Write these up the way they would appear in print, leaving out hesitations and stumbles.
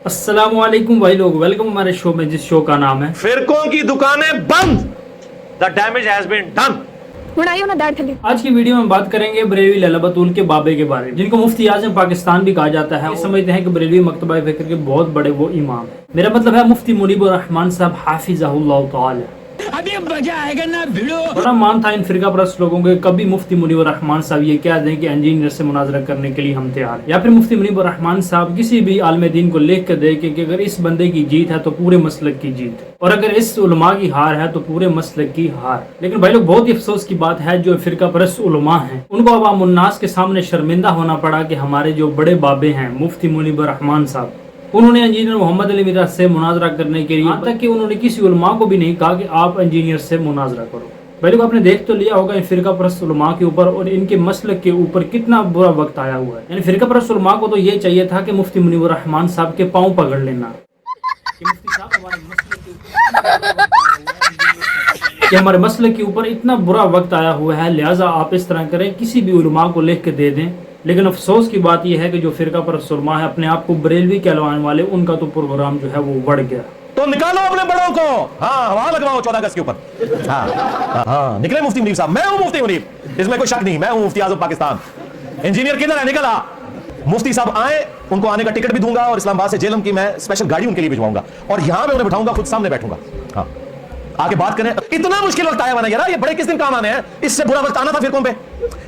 अस्सलामुअलैकुम भाई लोग, वेलकम हमारे शो में, जिस शो का नाम है फिरकों की दुकानें बंद। The damage has been done. आज की वीडियो में बात करेंगे बरेलवी लैला बतूल के बाबे के बारे में, जिनको मुफ्ती आज़म पाकिस्तान भी कहा जाता है। समझते हैं कि बरेलवी मकतबा फिक्र के बहुत बड़े वो इमाम है। मेरा मतलब है मुफ्ती मुनीबुर रहमान साहब हाफिज़हुल्लाह ताला। अभी मजा आएगा ना भिड़ो। बड़ा मान था इन फिरका परस्त लोगों के, कभी मुफ्ती मुनीबुर रहमान साहब ये कह दें कि इंजीनियर से मुनाजरा करने के लिए हम तैयार हैं, या फिर मुफ्ती मुनीबुर रहमान साहब किसी भी आलम दीन को लिख कर दे कि अगर इस बंदे की जीत है तो पूरे मसलक की जीत, और अगर इस उलमा की हार है तो पूरे मसलक की हार। लेकिन भाई लोग, बहुत ही अफसोस की बात है, जो फिरका परस्त उलमा हैं उनको अवाम उन्नास के सामने शर्मिंदा होना पड़ा कि हमारे जो बड़े बाबे हैं मुफ्ती मुनीबुर रहमान साहब, उन्होंने इंजीनियर मोहम्मद अली मीरा से मुनाजरा करने के लिए, यहाँ तक कि उन्होंने किसी उलमा को भी नहीं कहा कि आप इंजीनियर से मुनाजरा करो। भाई लोग, आपने देख तो लिया होगा इन फिरका परस्त उलमा के ऊपर और इनके मसलक के ऊपर कितना बुरा वक्त आया हुआ है। यानी फिरका परस्त उलमा को तो ये चाहिए था कि मुफ्ती मुनीबुर रहमान साहब के पाँव पकड़ लेना कि हमारे मसले के ऊपर इतना बुरा वक्त आया हुआ है, लिहाजा आप इस तरह करें, किसी भी उलमा को लिख के दे दें। लेकिन अफसोस की बात यह है कि जो फिरका परस्त उलमा है, अपने आप को बरेलवी कहलवाने वाले, उनका तो प्रोग्राम जो है वो बढ़ गया। तो निकालो अपने बड़ों को, हाँ वहां लगवाओ 14 अगस्त के ऊपर। हाँ निकले मुफ्ती मुनीब साहब। मैं हूं मुफ्ती मुनीब, इसमें कोई शक नहीं। मैं हूं मुफ्ती आज़म पाकिस्तान। इंजीनियर किधर है? निकला। मुफ्ती साहब आए, उनको आने का टिकट भी दूंगा और इस्लामाबाद से जेलम की मैं स्पेशल गाड़ी उनके लिए भिजवाऊंगा और यहां मैं उन्हें बिठाऊंगा, खुद सामने बैठूंगा। हाँ आके बात करें। इतना मुश्किल वक्त आया हुआ ना यार, ये बड़े किस दिन काम आने हैं? इससे बुरा वक्त आना था फिरकों पे।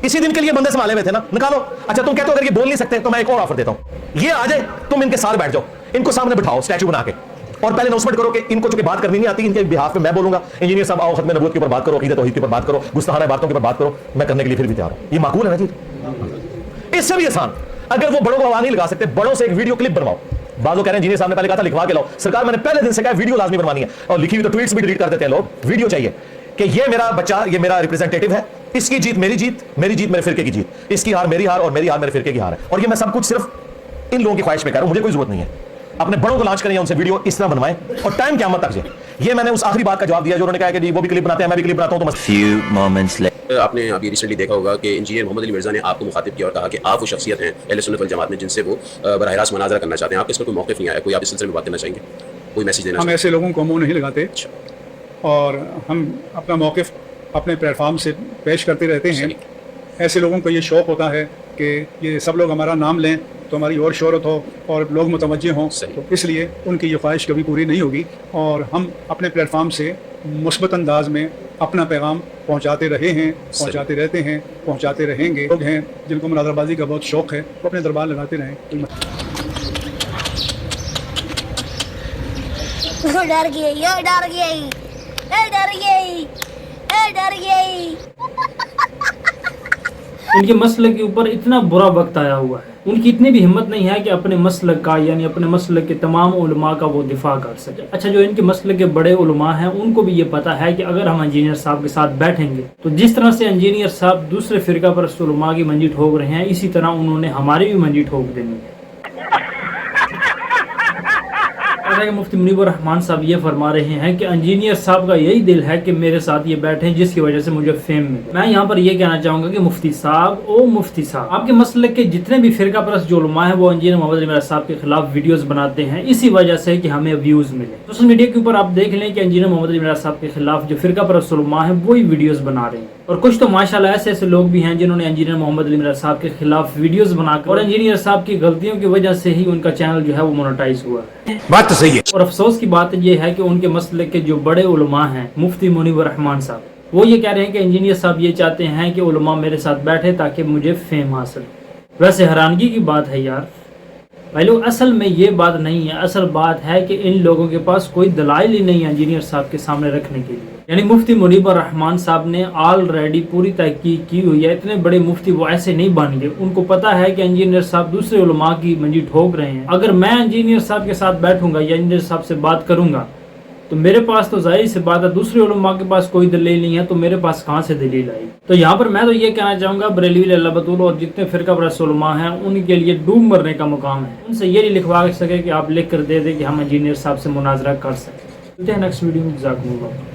इसी दिन के लिए बंदे संभाले हुए थे ना, निकालो। अच्छा तुम कहते हो अगर ये बोल नहीं सकते तो मैं एक और ऑफर देता हूं, ये आ जाए, तुम इनके साथ बैठ जाओ, इनको सामने बिठाओ स्टैचू बना के, और पहले अनाउंसमेंट करो कि इनको चूंकि बात करनी नहीं आती, इनके बिहाफ में मैं बोलूंगा, इंजीनियर साहब आओ खत्म नबूवत के ऊपर बात करो, अकीदत तौहीद के ऊपर बात करो, गुस्ताखाना बातों के ऊपर बात करो, मैं करने के लिए फिर भी तैयार हूं। ये माकूल है ना जी? इससे भी आसान, अगर वो बड़ों को आवाज नहीं लगा सकते, बड़ों से एक वीडियो क्लिप बनवाओ। बाजो कह रहे हैं इंजीनियर साहब ने पहले कहा था लिखवा के लाओ, सरकार मैंने पहले दिन से कहा वीडियो लाजमी बनवानी है, और लिखी हुई तो ट्वीट्स भी डिलीट कर देते हैं लोग। वीडियो चाहिए कि ये मेरा बच्चा, ये मेरा रिप्रेजेंटेटिव है, इसकी जीत मेरी जीत, मेरी जीत मेरे फिरके की जीत, इसकी हार मेरी हार और मेरी हार मेरे फिरके की हार है। और ये मैं सब कुछ सिर्फ इन लोगों की ख्वाहिश में कर रहा हूं, मुझे कोई जरूरत नहीं है। अपने बड़ों को लॉन्च करें या उनसे वीडियो इस तरह बनवाएं और टाइम क़यामत तक ये मैंने उस आखिरी बात का जवाब दिया जो उन्होंने कहा कि वो भी क्लिप बनाते हैं, मैं भी क्लिप बनाता हूं। तो few moments later आपने अभी रिसेंटली देखा होगा कि इंजीनियर मोहम्मद अली मिर्जा ने आपको मुखातिब किया और कहा कि आप वो शख्सियत हैं अहले सुन्नत वल जमात में जिनसे वो बराह रास्त मुनाजरा करना चाहते हैं। आपके इस पर कोई मौक़िफ़ नहीं आया? कोई आप इस सिलसिले में बात करना चाहेंगे, कोई मैसेज देना? हम ऐसे लोगों को मुंह नहीं लगाते और हम अपना मौक़िफ़ अपने प्लेटफार्म से पेश करते रहते हैं। ऐसे लोगों को ये शौक़ होता है कि ये सब लोग हमारा नाम लें तो हमारी और शोहरत हो और लोग मुतवज्जे हों, तो इसलिए उनकी ये ख्वाहिश कभी पूरी नहीं होगी। और हम अपने प्लेटफार्म से मुस्बत अंदाज में अपना पैगाम पहुँचाते रहे हैं, पहुँचाते रहते हैं, पहुँचाते रहेंगे। लोग हैं जिनको मुनाजराबाजी का बहुत शौक़ है, वो अपने दरबार लगाते रहें। डर गई, डर गई, डर गई, डर गई। इनके मसलक के ऊपर इतना बुरा वक्त आया हुआ है, उनकी इतनी भी हिम्मत नहीं है कि अपने मसलक का, यानी अपने मसलक के तमाम उलमा का वो दिफा कर सके। अच्छा, जो इनके मसलक के बड़े उलमा हैं उनको भी ये पता है कि अगर हम इंजीनियर साहब के साथ बैठेंगे तो जिस तरह से इंजीनियर साहब दूसरे फिरका परस्त उलमा की मंजी ठोक रहे हैं, इसी तरह उन्होंने हमारी भी मंजी ठोक देनी है। मुफ्ती मुनीबुर रहमान साहब ये फरमा रहे हैं कि इंजीनियर साहब का यही दिल है कि मेरे साथ ये बैठे जिसकी वजह से मुझे फेम मिले। मैं यहाँ पर ये कहना चाहूँगा कि मुफ्ती साहब, ओ मुफ्ती साहब, आपके मसलक के जितने भी फिरका परस्त जो उलमा है वो इंजीनियर मोहम्मद अली मीरा साहब के खिलाफ वीडियोस बनाते हैं, इसी वजह से कि हमें व्यूज मिले। सोशल मीडिया के ऊपर आप देख लें कि इंजीनियर मोहम्मद अली मीरा साहब के खिलाफ जो फिरका परस्त उलमा है वही वीडियोस बना रहे हैं, और कुछ तो माशाल्लाह ऐसे ऐसे लोग भी हैं जिन्होंने इंजीनियर मोहम्मद अली मीरा साहब के खिलाफ वीडियोस बनाकर, और इंजीनियर साहब की गलतियों की वजह से ही उनका चैनल जो है वो मोनेटाइज हुआ है। बात तो सही है। और अफसोस की बात यह है कि उनके मसलक के जो बड़े उलमा हैं मुफ्ती मुनीबुर रहमान साहब, वो ये कह रहे हैं कि इंजीनियर साहब ये चाहते हैं कि उलमा मेरे साथ बैठे ताकि मुझे फेम हासिल। वैसे हैरानगी की बात है यार भाई लोग, असल में ये बात नहीं है। असल बात है कि इन लोगों के पास कोई दलाइल ही नहीं है इंजीनियर साहब के सामने रखने के लिए। यानी मुफ्ती मुनीबुर रहमान साहब ने ऑलरेडी पूरी तहकीक की हुई है। इतने बड़े मुफ्ती वो ऐसे नहीं बन गए। उनको पता है कि इंजीनियर साहब दूसरे उलमा की मंजी ठोक रहे हैं। अगर मैं इंजीनियर साहब के साथ बैठूंगा या इंजीनियर साहब से बात करूंगा तो मेरे पास तो जाहिर सी बात है दूसरे उलमा के पास कोई दलील नहीं है, तो मेरे पास कहाँ से दलील आई? तो यहाँ पर मैं तो ये कहना चाहूँगा बरेलवी लैला बतूल और जितने फिरका परस्त उलमा हैं उनके लिए डूब मरने का मुकाम है। उनसे ये नहीं लिखवा सके कि आप लिख कर दे दें कि हम इंजीनियर साहब से मुनाजरा कर सकें। नेक्स्ट वीडियो में जज़ाकुमुल्लाह।